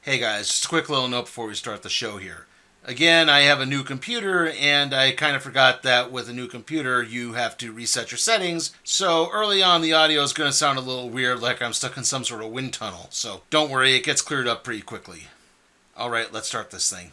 Hey guys, just a quick little note before we start the show here. Again, I have a new computer, and I kind of forgot that with a new computer, you have to reset your settings. So early on, the audio is going to sound a little weird, like I'm stuck in some sort of wind tunnel. So don't worry, it gets cleared up pretty quickly. Alright, let's start this thing.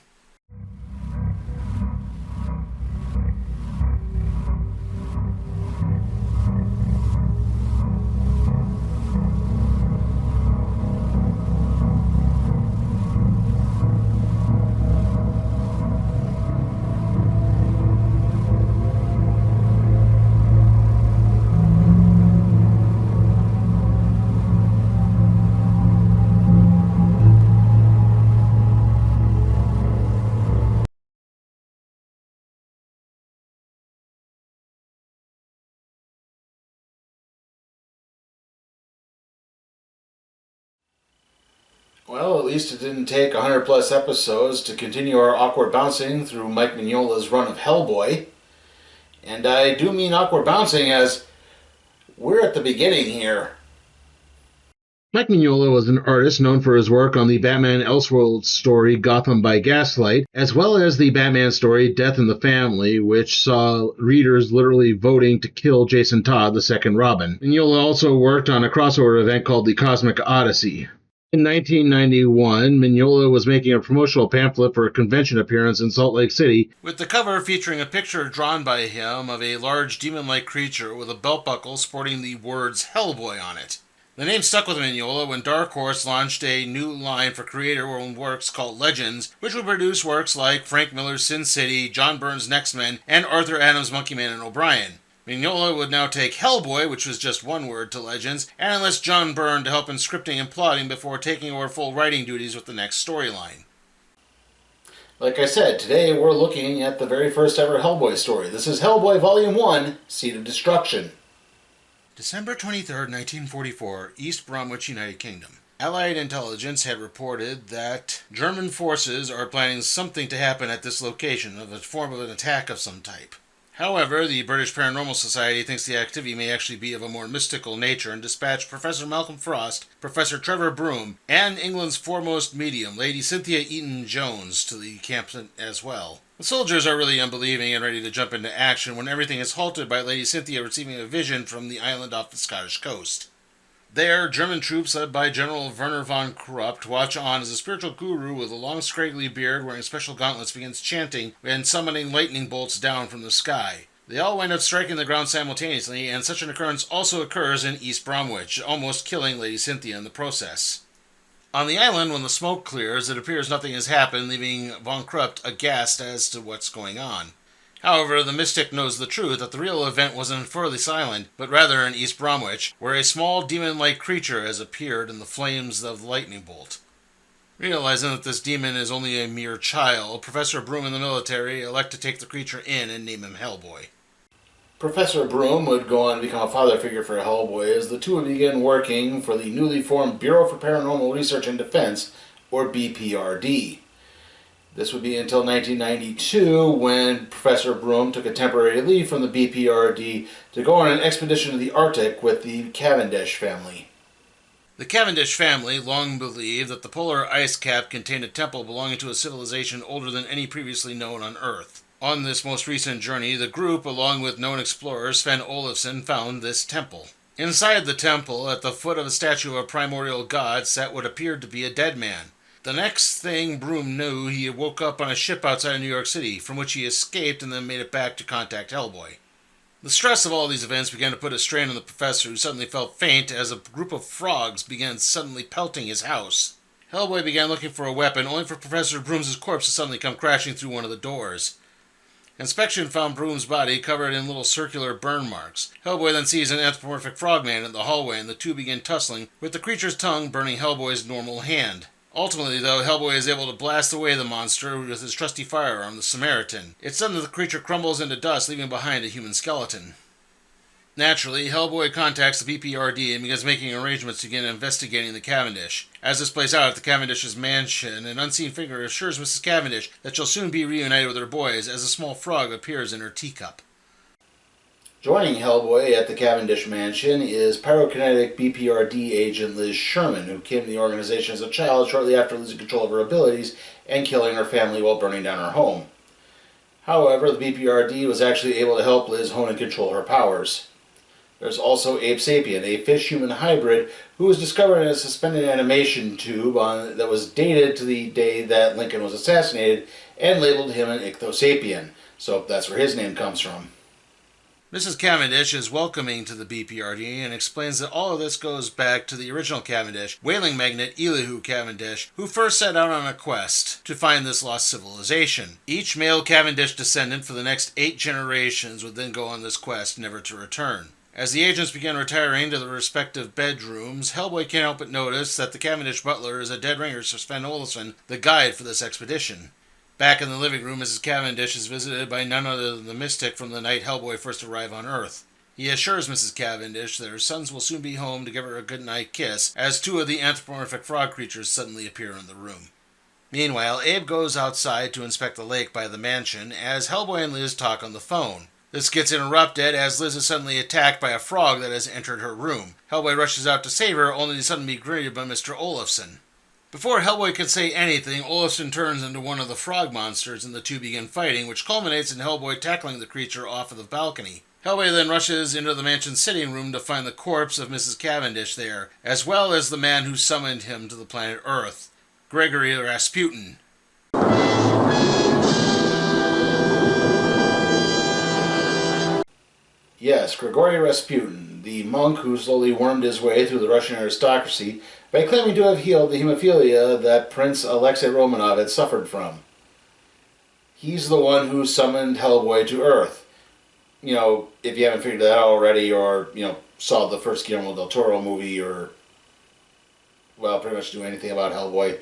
Well, at least it didn't take 100 plus episodes to continue our awkward bouncing through Mike Mignola's run of Hellboy. And I do mean awkward bouncing as we're at the beginning here. Mike Mignola was an artist known for his work on the Batman Elseworlds story Gotham by Gaslight, as well as the Batman story Death in the Family, which saw readers literally voting to kill Jason Todd, the second Robin. Mignola also worked on a crossover event called the Cosmic Odyssey. In 1991, Mignola was making a promotional pamphlet for a convention appearance in Salt Lake City, with the cover featuring a picture drawn by him of a large demon-like creature with a belt buckle sporting the words Hellboy on it. The name stuck with Mignola when Dark Horse launched a new line for creator-owned works called Legends, which would produce works like Frank Miller's Sin City, John Byrne's Next Men, and Arthur Adams' Monkey Man and O'Brien. Mignola would now take Hellboy, which was just one word, to Legends, and enlist John Byrne to help in scripting and plotting before taking over full writing duties with the next storyline. Like I said, today we're looking at the very first ever Hellboy story. This is Hellboy Volume 1, Seed of Destruction. December 23, 1944, East Bromwich, United Kingdom. Allied intelligence had reported that German forces are planning something to happen at this location, of a form of an attack of some type. However, the British Paranormal Society thinks the activity may actually be of a more mystical nature and dispatched Professor Malcolm Frost, Professor Trevor Broom, and England's foremost medium, Lady Cynthia Eaton-Jones, to the camp as well. The soldiers are really unbelieving and ready to jump into action when everything is halted by Lady Cynthia receiving a vision from the island off the Scottish coast. There, German troops led by General Werner von Krupp watch on as a spiritual guru with a long scraggly beard wearing special gauntlets begins chanting and summoning lightning bolts down from the sky. They all wind up striking the ground simultaneously, and such an occurrence also occurs in East Bromwich, almost killing Lady Cynthia in the process. On the island, when the smoke clears, it appears nothing has happened, leaving von Krupp aghast as to what's going on. However, the mystic knows the truth that the real event wasn't in Furley's Island, but rather in East Bromwich, where a small demon-like creature has appeared in the flames of the lightning bolt. Realizing that this demon is only a mere child, Professor Broom and the military elect to take the creature in and name him Hellboy. Professor Broom would go on to become a father figure for Hellboy as the two would begin working for the newly formed Bureau for Paranormal Research and Defense, or BPRD. This would be until 1992 when Professor Broom took a temporary leave from the BPRD to go on an expedition to the Arctic with the Cavendish family. The Cavendish family long believed that the polar ice cap contained a temple belonging to a civilization older than any previously known on Earth. On this most recent journey, the group, along with known explorer Sven Olafsson, found this temple. Inside the temple, at the foot of a statue of a primordial god, sat what appeared to be a dead man. The next thing Broom knew, he woke up on a ship outside of New York City, from which he escaped and then made it back to contact Hellboy. The stress of all these events began to put a strain on the professor, who suddenly felt faint as a group of frogs began suddenly pelting his house. Hellboy began looking for a weapon, only for Professor Broom's corpse to suddenly come crashing through one of the doors. Inspection found Broom's body covered in little circular burn marks. Hellboy then sees an anthropomorphic frogman in the hallway, and the two begin tussling, with the creature's tongue burning Hellboy's normal hand. Ultimately, though, Hellboy is able to blast away the monster with his trusty firearm, the Samaritan. It's then that the creature crumbles into dust, leaving behind a human skeleton. Naturally, Hellboy contacts the BPRD and begins making arrangements to begin investigating the Cavendish. As this plays out at the Cavendish's mansion, an unseen figure assures Mrs. Cavendish that she'll soon be reunited with her boys as a small frog appears in her teacup. Joining Hellboy at the Cavendish mansion is pyrokinetic BPRD agent Liz Sherman, who came to the organization as a child shortly after losing control of her abilities and killing her family while burning down her home. However, the BPRD was actually able to help Liz hone and control her powers. There's also Abe Sapien, a fish-human hybrid who was discovered in a suspended animation tube that was dated to the day that Lincoln was assassinated and labeled him an Ichthyosapien, so that's where his name comes from. Mrs. Cavendish is welcoming to the BPRD and explains that all of this goes back to the original Cavendish, whaling magnate Elihu Cavendish, who first set out on a quest to find this lost civilization. Each male Cavendish descendant for the next 8 generations would then go on this quest, never to return. As the agents begin retiring to their respective bedrooms, Hellboy can't help but notice that the Cavendish butler is a dead ringer to Sven Olafsson, the guide for this expedition. Back in the living room, Mrs. Cavendish is visited by none other than the mystic from the night Hellboy first arrived on Earth. He assures Mrs. Cavendish that her sons will soon be home to give her a goodnight kiss, as 2 of the anthropomorphic frog creatures suddenly appear in the room. Meanwhile, Abe goes outside to inspect the lake by the mansion, as Hellboy and Liz talk on the phone. This gets interrupted as Liz is suddenly attacked by a frog that has entered her room. Hellboy rushes out to save her, only to suddenly be greeted by Mr. Olafsson. Before Hellboy can say anything, Olafsson turns into one of the frog monsters and the 2 begin fighting, which culminates in Hellboy tackling the creature off of the balcony. Hellboy then rushes into the mansion's sitting room to find the corpse of Mrs. Cavendish there, as well as the man who summoned him to the planet Earth, Gregory Rasputin. Yes, Grigory Rasputin, the monk who slowly wormed his way through the Russian aristocracy by claiming to have healed the hemophilia that Prince Alexei Romanov had suffered from. He's the one who summoned Hellboy to Earth. You know, if you haven't figured that out already, or, saw the first Guillermo del Toro movie, or, pretty much do anything about Hellboy.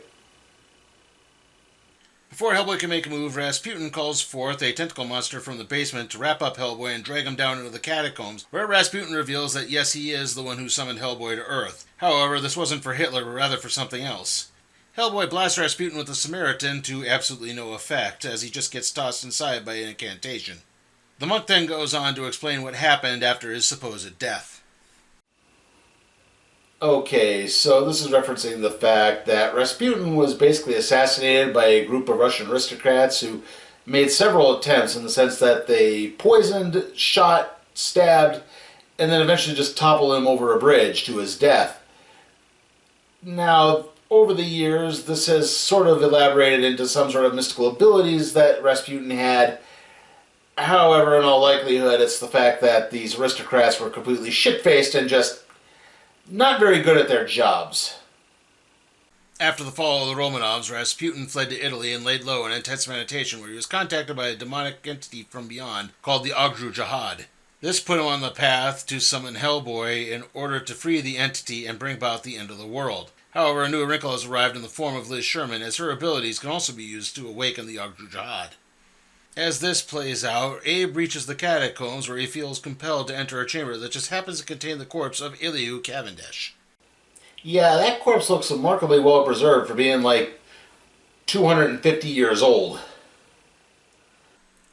Before Hellboy can make a move, Rasputin calls forth a tentacle monster from the basement to wrap up Hellboy and drag him down into the catacombs, where Rasputin reveals that yes, he is the one who summoned Hellboy to Earth. However, this wasn't for Hitler, but rather for something else. Hellboy blasts Rasputin with the Samaritan to absolutely no effect, as he just gets tossed inside by an incantation. The monk then goes on to explain what happened after his supposed death. Okay, so this is referencing the fact that Rasputin was basically assassinated by a group of Russian aristocrats who made several attempts, in the sense that they poisoned, shot, stabbed, and then eventually just toppled him over a bridge to his death. Now, over the years, this has sort of elaborated into some sort of mystical abilities that Rasputin had. However, in all likelihood, it's the fact that these aristocrats were completely shit-faced and just not very good at their jobs. After the fall of the Romanovs, Rasputin fled to Italy and laid low in intense meditation, where he was contacted by a demonic entity from beyond called the Agru Jahad. This put him on the path to summon Hellboy in order to free the entity and bring about the end of the world. However, a new wrinkle has arrived in the form of Liz Sherman, as her abilities can also be used to awaken the Agru Jahad. As this plays out, Abe reaches the catacombs, where he feels compelled to enter a chamber that just happens to contain the corpse of Elihu Cavendish. Yeah, that corpse looks remarkably well preserved for being 250 years old.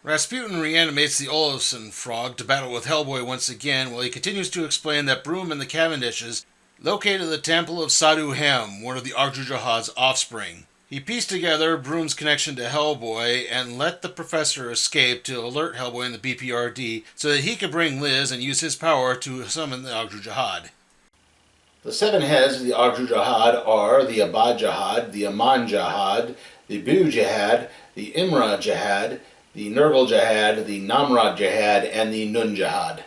Rasputin reanimates the Olafsson frog to battle with Hellboy once again, while he continues to explain that Broom and the Cavendishes located the Temple of Sadhu Hem, one of the Agru Jahad's offspring. He pieced together Broom's connection to Hellboy and let the professor escape to alert Hellboy and the BPRD so that he could bring Liz and use his power to summon the Agru Jahad. The 7 heads of the Agru Jahad are the Abad Jahad, the Aman Jahad, the Bu Jahad, the Imra Jahad, the Nurgle Jahad, the Namrad Jahad, and the Nun Jahad.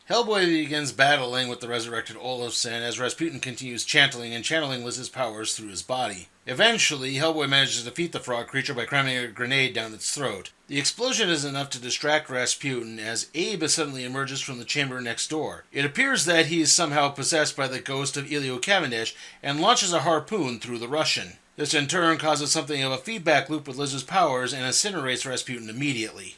Hellboy begins battling with the resurrected Olafsson as Rasputin continues channeling Liz's powers through his body. Eventually, Hellboy manages to defeat the frog creature by cramming a grenade down its throat. The explosion is enough to distract Rasputin as Abe suddenly emerges from the chamber next door. It appears that he is somehow possessed by the ghost of Elihu Cavendish and launches a harpoon through the Russian. This in turn causes something of a feedback loop with Liz's powers and incinerates Rasputin immediately.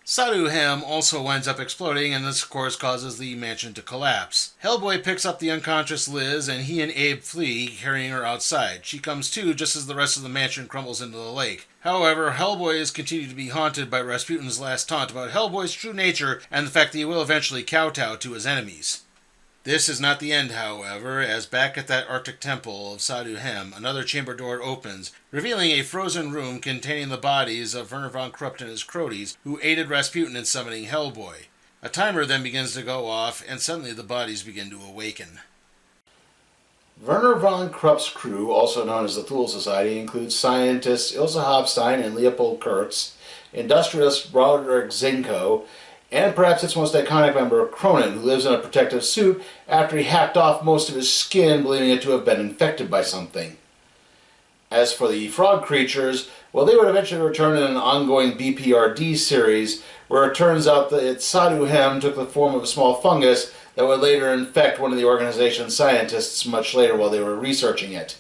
Sadhu Hem also winds up exploding, and this of course causes the mansion to collapse. Hellboy picks up the unconscious Liz, and he and Abe flee, carrying her outside. She comes to just as the rest of the mansion crumbles into the lake. However, Hellboy is continued to be haunted by Rasputin's last taunt about Hellboy's true nature and the fact that he will eventually kowtow to his enemies. This is not the end, however, as back at that Arctic temple of Sadhu Hem, another chamber door opens, revealing a frozen room containing the bodies of Werner von Krupp and his cronies, who aided Rasputin in summoning Hellboy. A timer then begins to go off, and suddenly the bodies begin to awaken. Werner von Krupp's crew, also known as the Thule Society, includes scientists Ilse Hofstein and Leopold Kurtz, industrialist Roderick Zinko, and perhaps its most iconic member, Cronin, who lives in a protective suit after he hacked off most of his skin, believing it to have been infected by something. As for the frog creatures, well, they would eventually return in an ongoing BPRD series, where it turns out that Sadhu Hem took the form of a small fungus that would later infect one of the organization's scientists much later while they were researching it.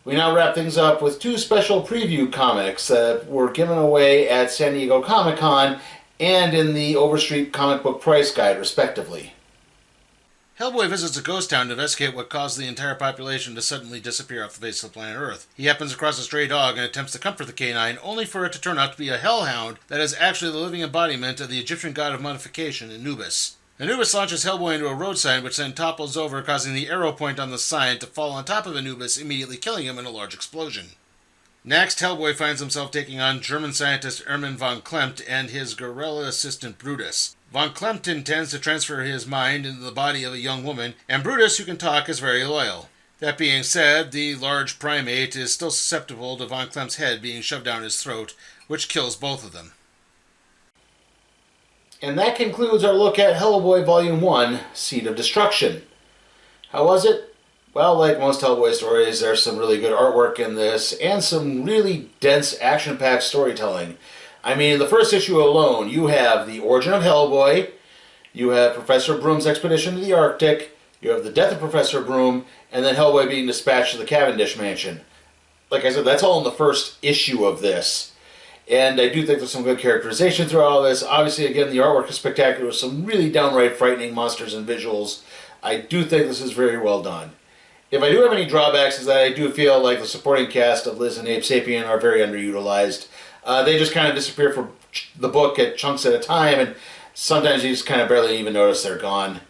We now wrap things up with two special preview comics that were given away at San Diego Comic-Con and in the Overstreet comic book price guide, respectively. Hellboy visits a ghost town to investigate what caused the entire population to suddenly disappear off the face of the planet Earth. He happens across a stray dog and attempts to comfort the canine, only for it to turn out to be a hellhound that is actually the living embodiment of the Egyptian god of modification, Anubis. Anubis launches Hellboy into a road sign, which then topples over, causing the arrow point on the sign to fall on top of Anubis, immediately killing him in a large explosion. Next, Hellboy finds himself taking on German scientist Hermann von Klempt and his guerrilla assistant Brutus. Von Klempt intends to transfer his mind into the body of a young woman, and Brutus, who can talk, is very loyal. That being said, the large primate is still susceptible to Von Klempt's head being shoved down his throat, which kills both of them. And that concludes our look at Hellboy Volume 1, Seed of Destruction. How was it? Well, like most Hellboy stories, there's some really good artwork in this, and some really dense, action-packed storytelling. I mean, in the first issue alone, you have the origin of Hellboy, you have Professor Broom's expedition to the Arctic, you have the death of Professor Broom, and then Hellboy being dispatched to the Cavendish Mansion. Like I said, that's all in the first issue of this. And I do think there's some good characterization throughout all this. Obviously, again, the artwork is spectacular with some really downright frightening monsters and visuals. I do think this is very well done. If I do have any drawbacks, is that I do feel like the supporting cast of Liz and Abe Sapien are very underutilized. They just kind of disappear from the book at chunks at a time, and sometimes you just kind of barely even notice they're gone.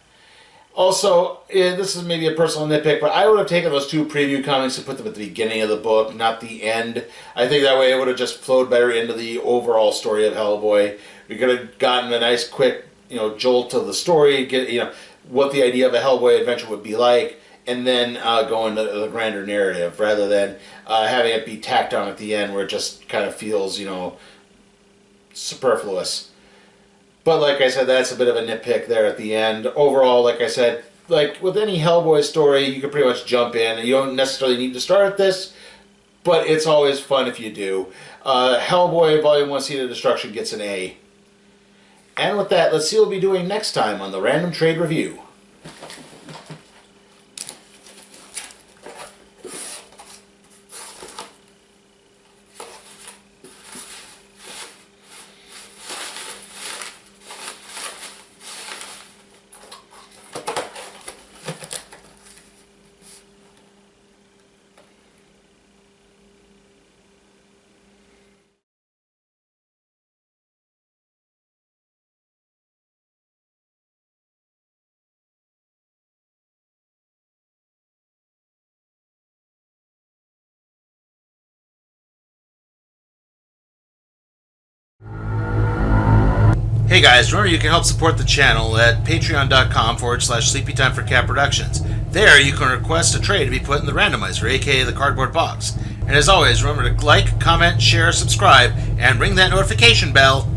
Also, this is maybe a personal nitpick, but I would have taken those two preview comics and put them at the beginning of the book, not the end. I think that way it would have just flowed better into the overall story of Hellboy. We could have gotten a nice, quick, jolt to the story, get what the idea of a Hellboy adventure would be like, and then go into the grander narrative, rather than having it be tacked on at the end where it just kind of feels, superfluous. But like I said, that's a bit of a nitpick there at the end. Overall, like I said, like with any Hellboy story, you can pretty much jump in, and you don't necessarily need to start at this, but it's always fun if you do. Hellboy Volume 1 Seed of Destruction gets an A. And with that, let's see what we'll be doing next time on the Random Trade Review. Hey guys, remember you can help support the channel at patreon.com/sleepytimeforcat productions. There you can request a tray to be put in the randomizer, aka the cardboard box. And as always, remember to like, comment, share, subscribe, and ring that notification bell.